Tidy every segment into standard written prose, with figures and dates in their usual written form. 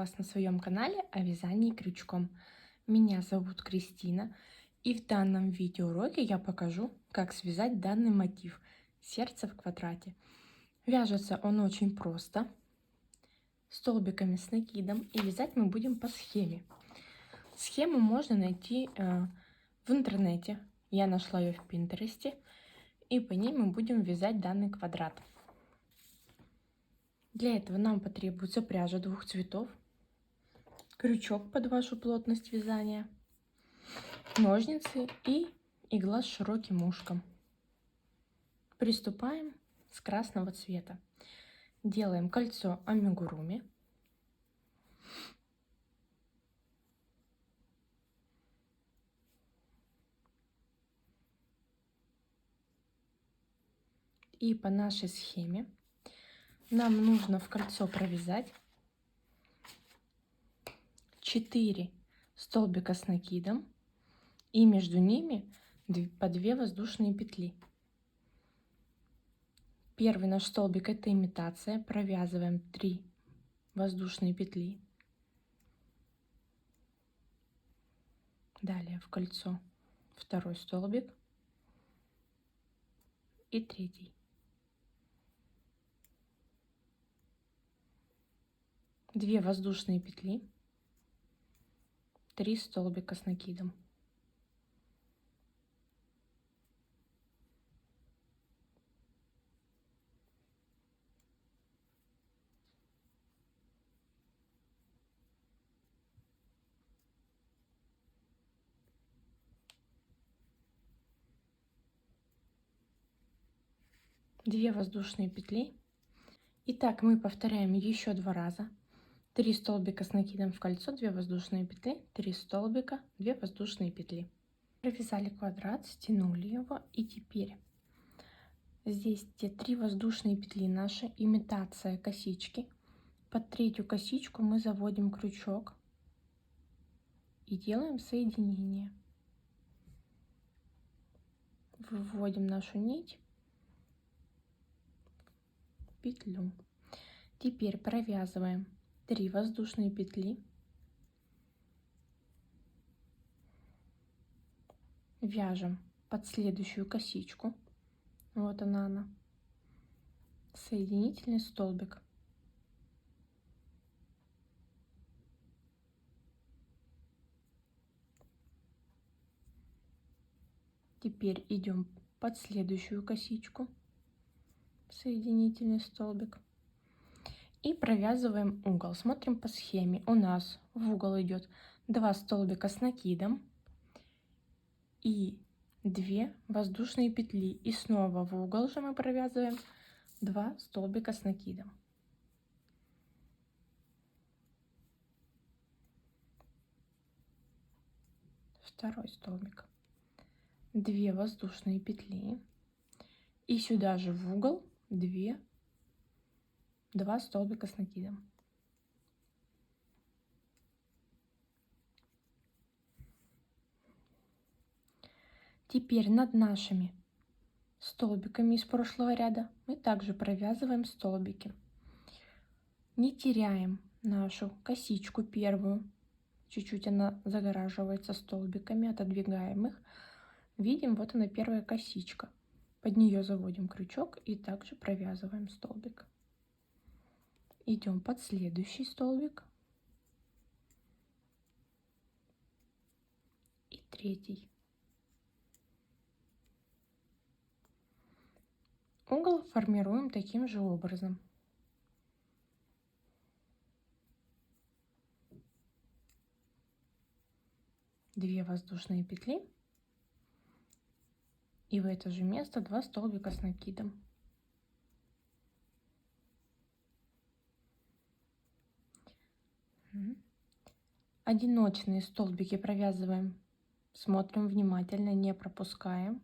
вас на своем канале о вязании крючком. Меня зовут Кристина, и в данном видеоуроке я покажу, как связать данный мотив сердце в квадрате. Вяжется он очень просто, столбиками с накидом, и вязать мы будем по схеме. Схему можно найти в интернете. Я нашла ее в Пинтересте, и по ней мы будем вязать данный квадрат. Для этого нам потребуется пряжа двух цветов, крючок под вашу плотность вязания, ножницы и игла с широким ушком. Приступаем с красного цвета. Делаем кольцо амигуруми. И по нашей схеме нам нужно в кольцо провязать 4 столбика с накидом и между ними по 2 воздушные петли. Первый наш столбик — это имитация. Провязываем 3 воздушные петли. Далее в кольцо второй столбик и третий. 2 воздушные петли, 3 столбика с накидом. Две воздушные петли. Итак, мы повторяем еще 2 раза. 3 столбика с накидом в кольцо, 2 воздушные петли, 3 столбика, 2 воздушные петли. Провязали квадрат, стянули его, и теперь здесь те 3 воздушные петли, наша имитация косички. Под третью косичку мы заводим крючок и делаем соединение. Выводим нашу нить в петлю. Теперь провязываем 3 воздушные петли, вяжем под следующую косичку, вот она, соединительный столбик. Теперь идем под следующую косичку, соединительный столбик, и провязываем угол. Смотрим по схеме. У нас в угол идет 2 столбика с накидом и 2 воздушные петли, и снова в угол же мы провязываем 2 столбика с накидом. Второй столбик, 2 воздушные петли, и сюда же в угол 2 столбика с накидом. Теперь над нашими столбиками из прошлого ряда мы также провязываем столбики. Не теряем нашу косичку первую. Чуть-чуть она загораживается столбиками, отодвигаем их. Видим, вот она, первая косичка. Под нее заводим крючок и также провязываем столбик. Идем под следующий столбик и третий. Угол формируем таким же образом. Две воздушные петли и в это же место 2 столбика с накидом. Одиночные столбики провязываем, смотрим внимательно, не пропускаем.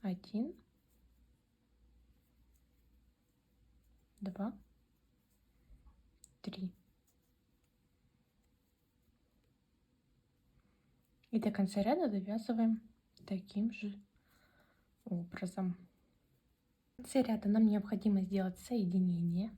1, 2, 3. И до конца ряда довязываем таким же образом. В конце ряда нам необходимо сделать соединение.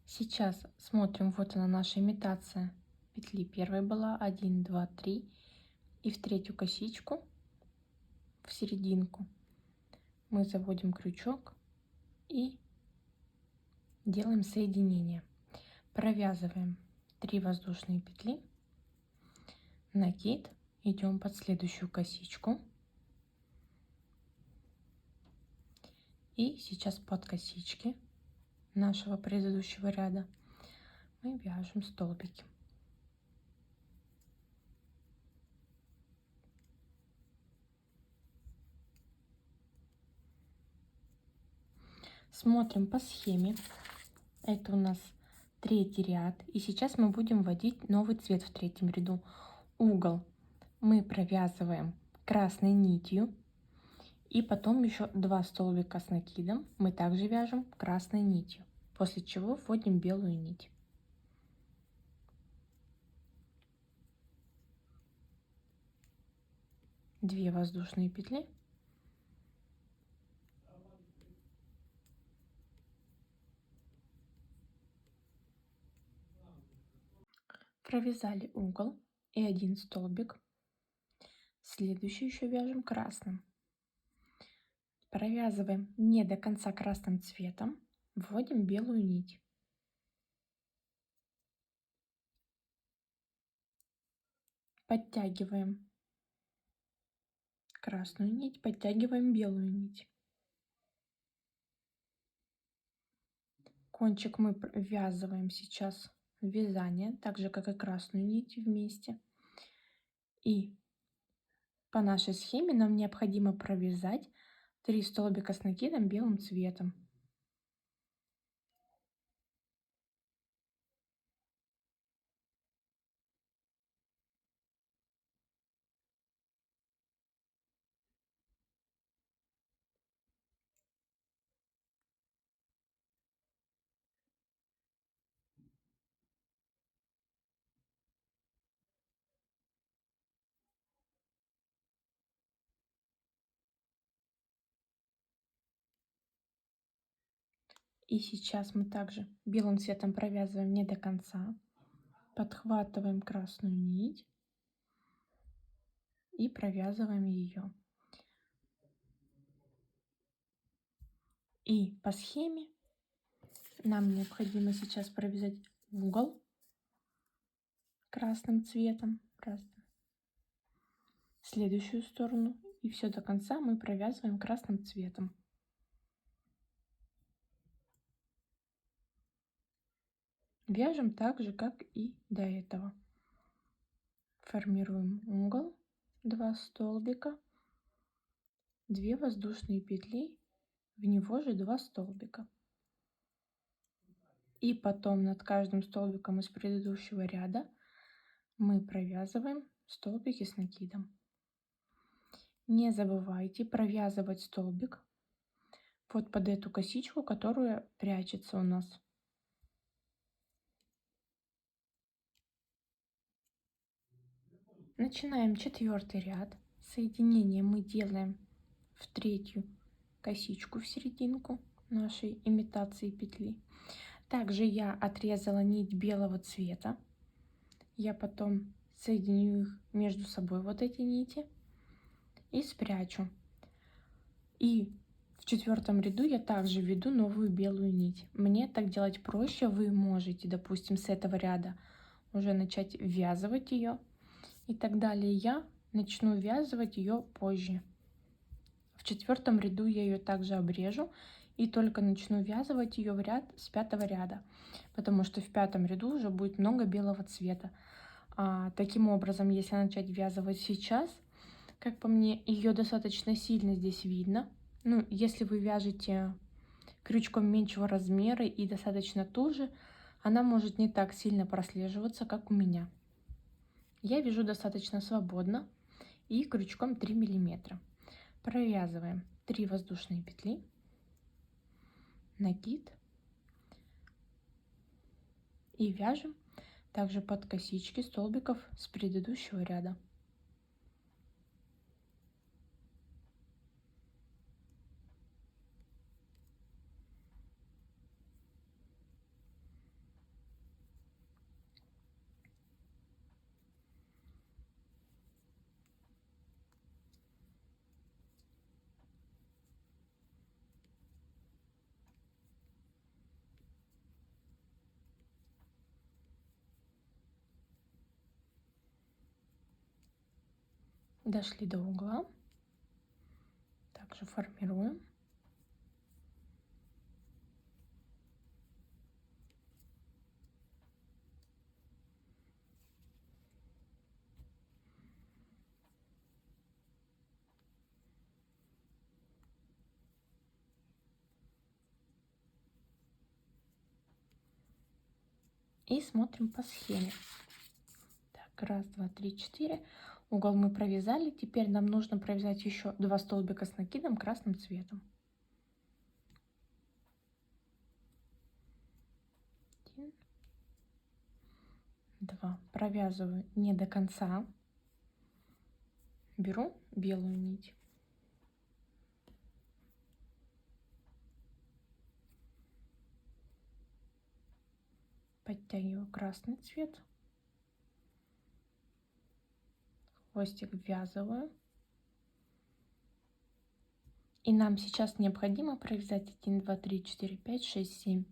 Сейчас смотрим, вот она наша имитация петли. Первая была 1, 2, 3. И в третью косичку, в серединку, мы заводим крючок и делаем соединение. Провязываем 3 воздушные петли, накид, идем под следующую косичку. И сейчас под косички нашего предыдущего ряда мы вяжем столбики. Смотрим по схеме. Это у нас третий ряд. И сейчас мы будем вводить новый цвет в третьем ряду. Угол мы провязываем красной нитью. И потом еще 2 столбика с накидом мы также вяжем красной нитью. После чего вводим белую нить. Две воздушные петли. Провязали угол и 1 столбик. Следующий еще вяжем красным. Провязываем не до конца красным цветом, вводим белую нить. Подтягиваем красную нить, подтягиваем белую нить. Кончик мы ввязываем сейчас в вязание, так же как и красную нить вместе. И по нашей схеме нам необходимо провязать 3 столбика с накидом белым цветом. И сейчас мы также белым цветом провязываем не до конца, подхватываем красную нить и провязываем ее. И по схеме нам необходимо сейчас провязать угол красным цветом, следующую сторону, и все до конца мы провязываем красным цветом. Вяжем так же, как и до этого. Формируем угол, 2 столбика, 2 воздушные петли, в него же 2 столбика. И потом над каждым столбиком из предыдущего ряда мы провязываем столбики с накидом. Не забывайте провязывать столбик вот под эту косичку, которая прячется у нас. Начинаем 4-й ряд. Соединение мы делаем в третью косичку в серединку нашей имитации петли. Также я отрезала нить белого цвета. Я потом соединю их между собой, вот эти нити, и спрячу. И в 4-м ряду я также введу новую белую нить. Мне так делать проще. Вы можете, допустим, с этого ряда уже начать ввязывать ее. И так далее. Я начну ввязывать ее позже. В 4-м ряду я ее также обрежу и только начну ввязывать ее в ряд с 5-го ряда, потому что в 5-м ряду уже будет много белого цвета. Таким образом, если начать ввязывать сейчас, как по мне, ее достаточно сильно здесь видно. Ну, если вы вяжете крючком меньшего размера и достаточно туже, она может не так сильно прослеживаться, как у меня. Я вяжу достаточно свободно и крючком 3 мм. Провязываем 3 воздушные петли, накид и вяжем также под косички столбиков с предыдущего ряда. Дошли до угла. Также формируем. И смотрим по схеме. Так, раз, два, три, четыре. Угол мы провязали. Теперь нам нужно провязать еще 2 столбика с накидом красным цветом. 1, 2. Провязываю не до конца. Беру белую нить. Подтягиваю красный цвет. Хвостик ввязываю. И нам сейчас необходимо провязать 1, 2, 3, 4, 5, 6, 7.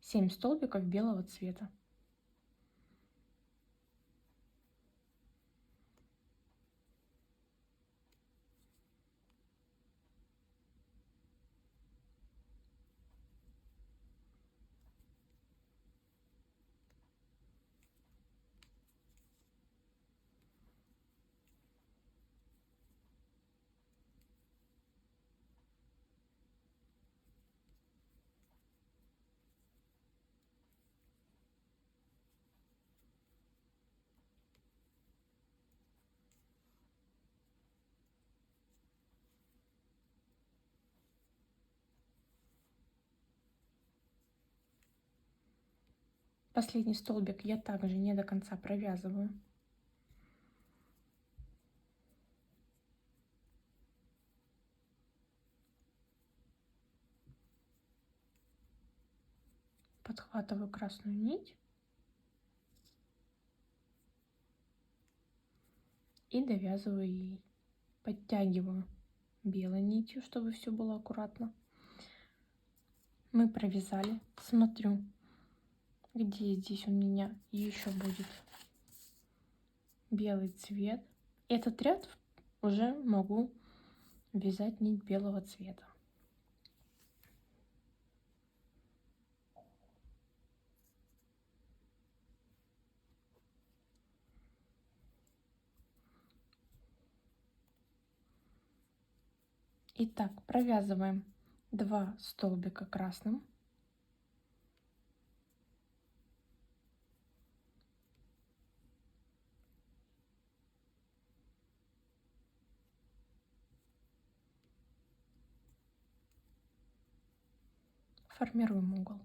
7 столбиков белого цвета. Последний столбик я также не до конца провязываю. Подхватываю красную нить и довязываю ей. Подтягиваю белой нитью, чтобы все было аккуратно. Мы провязали. Смотрю, где здесь у меня еще будет белый цвет. Этот ряд уже могу вязать нить белого цвета. Итак, провязываем 2 столбика красным. Формируем угол.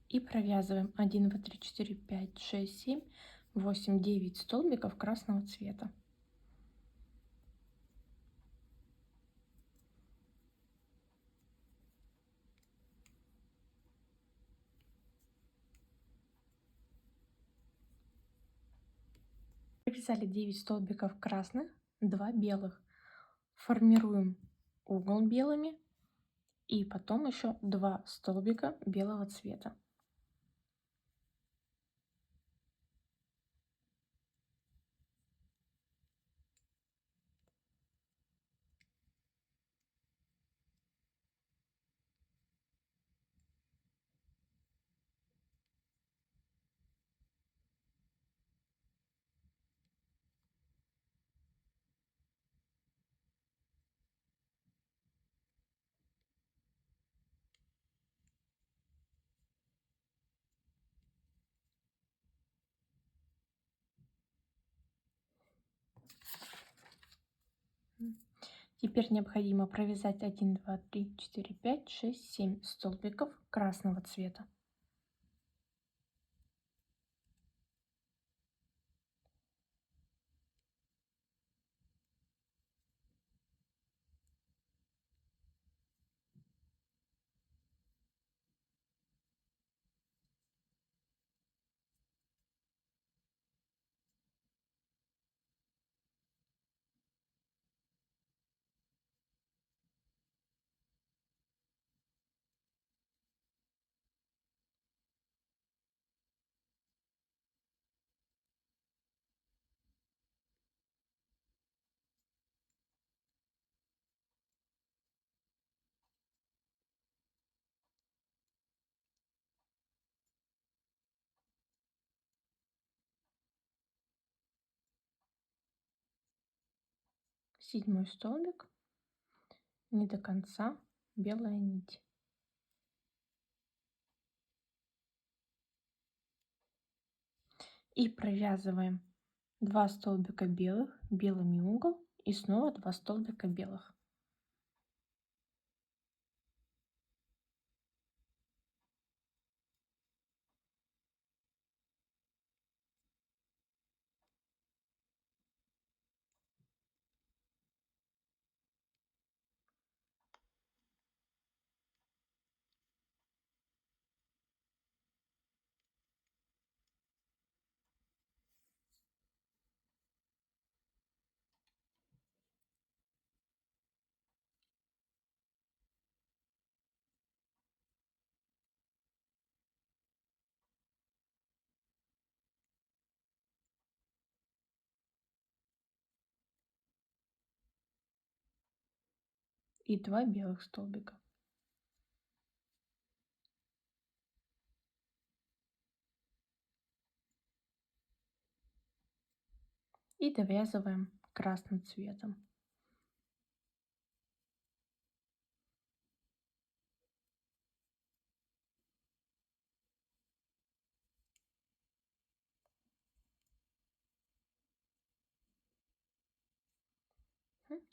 И провязываем 1, 2, 3, 4, 5, 6, 7, 8, 9 столбиков красного цвета. Провязали 9 столбиков красных, 2 белых. Формируем угол белыми и потом еще 2 столбика белого цвета. Теперь необходимо провязать 1, 2, 3, 4, 5, 6, 7 столбиков красного цвета. 7 столбик, не до конца белая нить. И провязываем 2 столбика белых, белыми угол и снова 2 столбика белых. И 2 белых столбика. И довязываем красным цветом.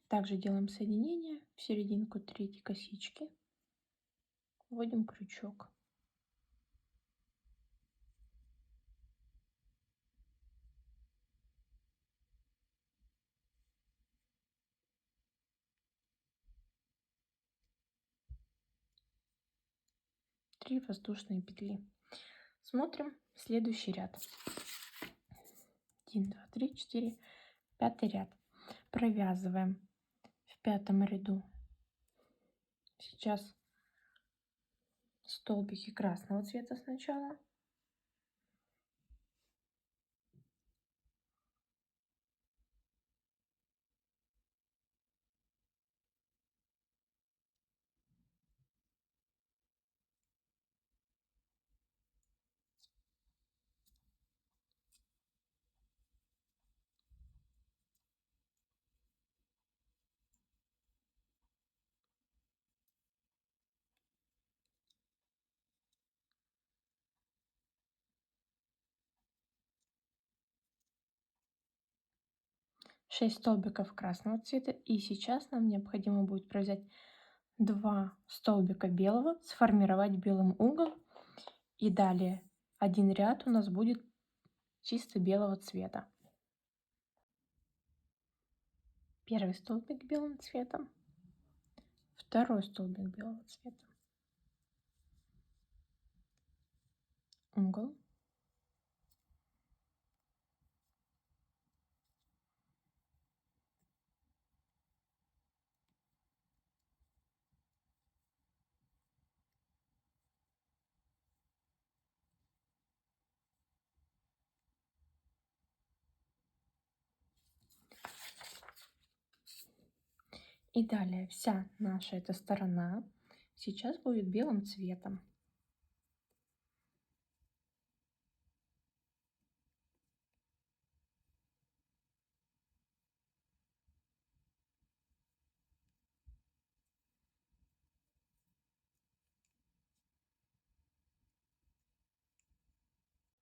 Также делаем соединение в серединку третьей косички, вводим крючок. Три воздушные петли. Смотрим следующий ряд. 1, 2, 3, 4, 5 ряд. Провязываем в 5 ряду сейчас столбики красного цвета сначала. Шесть столбиков красного цвета. И сейчас нам необходимо будет провязать 2 столбика белого, сформировать белым угол. И далее один ряд у нас будет чисто белого цвета. Первый столбик белым цветом, второй столбик белого цвета, угол, и далее вся наша эта сторона сейчас будет белым цветом.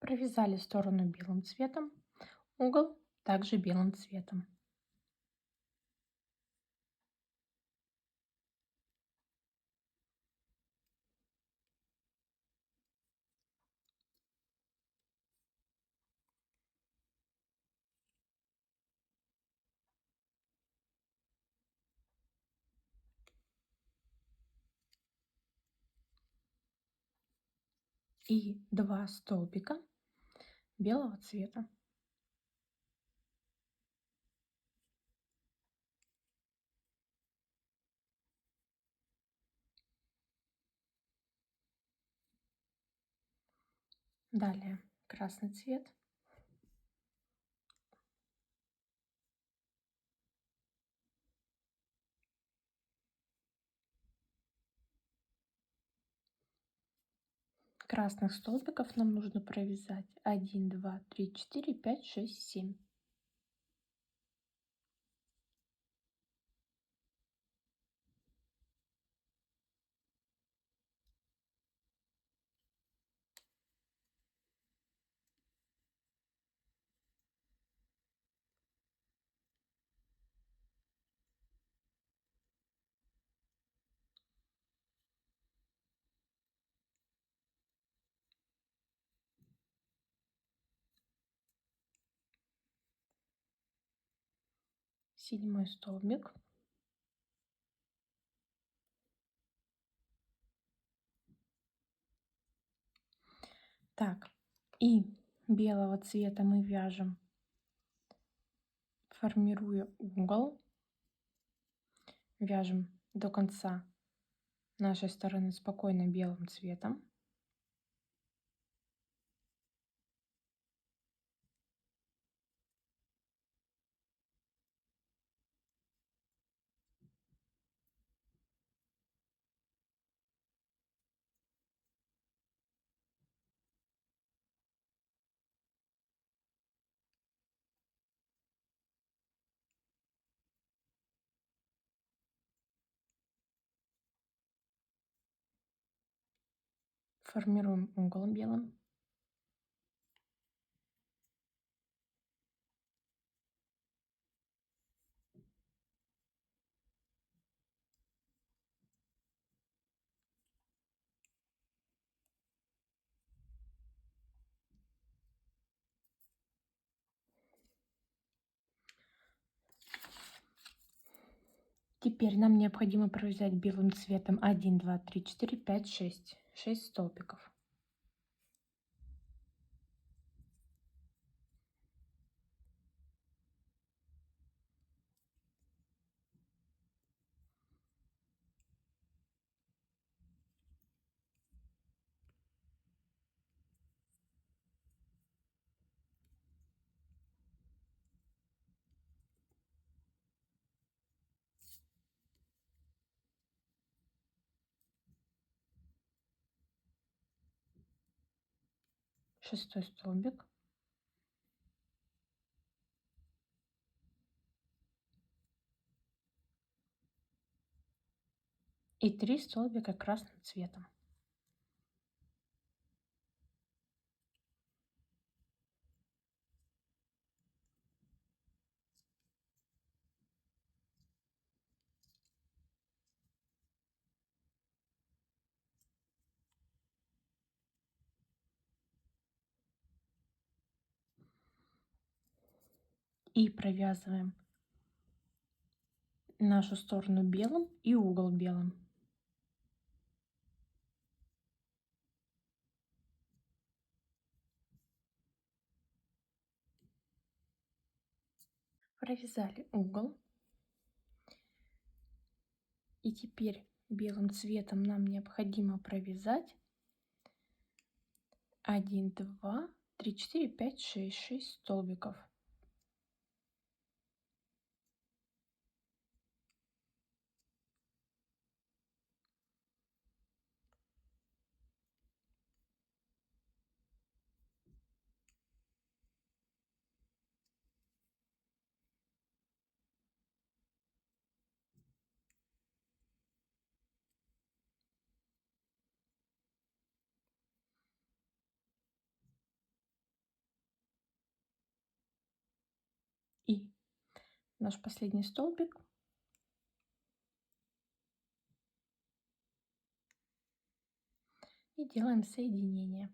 Провязали сторону белым цветом, угол также белым цветом. И 2 столбика белого цвета. Далее красный цвет. Красных столбиков нам нужно провязать 1, 2, 3, 4, 5, 6, 7. 7 столбик. Так, и белого цвета мы вяжем, формируя угол, вяжем до конца нашей стороны спокойно белым цветом. Формируем угол белым. Теперь нам необходимо провязать белым цветом 1, 2, 3, 4, 5, 6. 6 столбиков. Шестой столбик. И 3 столбика красным цветом. И провязываем нашу сторону белым и угол белым. Провязали угол. И теперь белым цветом нам необходимо провязать 1, 2, 3, 4, 5, 6. 6 столбиков. И наш последний столбик. И делаем соединение.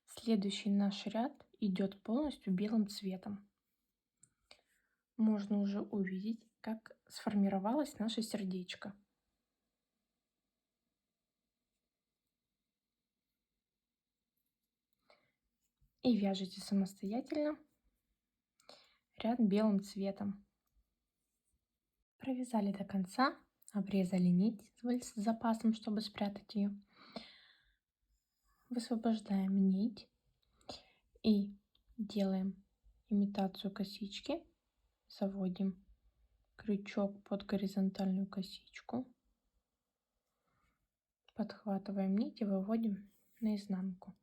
Следующий наш ряд идет полностью белым цветом. Можно уже увидеть, как сформировалось наше сердечко. И вяжите самостоятельно ряд белым цветом. Провязали до конца, обрезали нить с запасом, чтобы спрятать ее. Высвобождаем нить и делаем имитацию косички. Заводим крючок под горизонтальную косичку. Подхватываем нить и выводим наизнанку.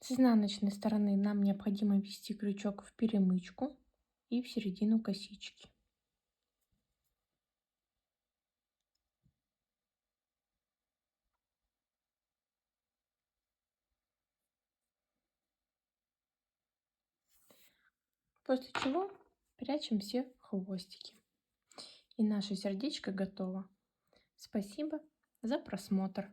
С изнаночной стороны нам необходимо ввести крючок в перемычку и в середину косички. После чего прячем все хвостики. И наше сердечко готово. Спасибо за просмотр.